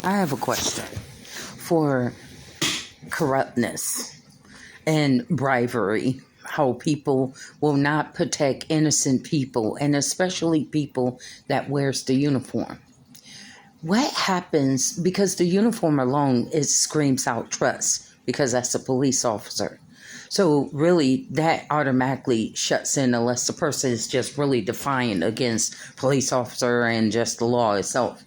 I have a question for corruptness and bribery. How people will not protect innocent people, and especially people that wears the uniform. What happens because the uniform alone it screams out trust because that's a police officer. So really that automatically shuts in unless the person is just really defiant against police officer and just the law itself.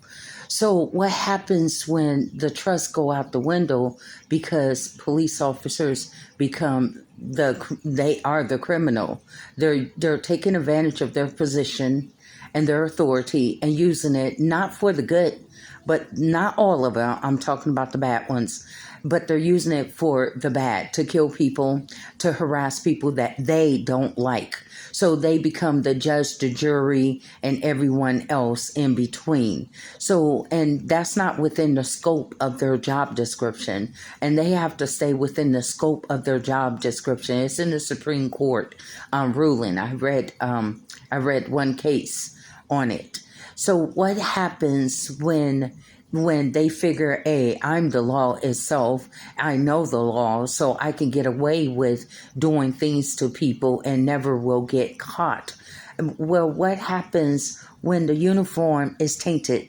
So what happens when the trust go out the window because police officers become they are the criminal. They're taking advantage of their position and their authority and using it not for the good, but not all of them. I'm talking about the bad ones. But they're using it for the bad, to kill people, to harass people that they don't like. So they become the judge, the jury, and everyone else in between. So, and that's not within the scope of their job description. And they have to stay within the scope of their job description. It's in the Supreme Court ruling. I read one case on it. So what happens when they figure, hey, I'm the law itself, I know the law, so I can get away with doing things to people and never will get caught? Well, what happens when the uniform is tainted?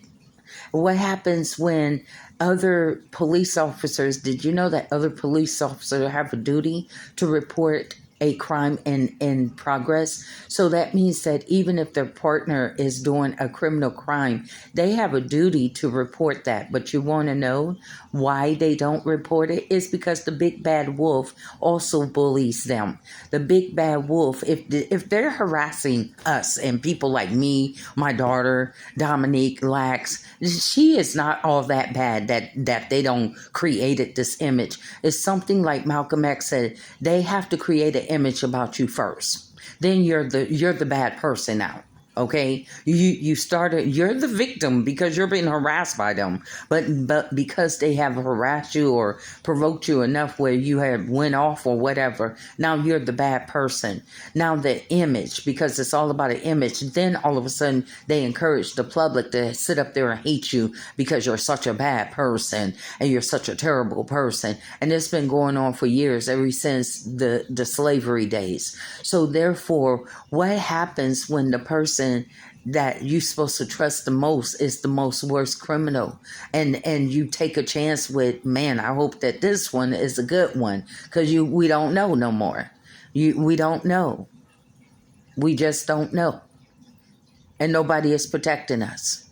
What happens when other police officers, did you know that other police officers have a duty to report a crime in progress? So that means that even if their partner is doing a criminal crime, they have a duty to report that. But you want to know why they don't report it? It's because the big bad wolf also bullies them. The big bad wolf, if they're harassing us and people like me, my daughter, Dominique, Lax, she is not all that bad that they don't created this image. It's something like Malcolm X said, they have to create an image about you first. Then you're the bad person now. Okay, you're the victim because you're being harassed by them, but because they have harassed you or provoked you enough where you have went off or whatever, now you're the bad person. Now the image, because it's all about an image, then all of a sudden they encourage the public to sit up there and hate you because you're such a bad person and you're such a terrible person. And it's been going on for years, ever since the slavery days. So therefore, what happens when the person that you're supposed to trust the most is the most worst criminal, and you take a chance with, man, I hope that this one is a good one, because we don't know no more. We don't know. We just don't know, and nobody is protecting us.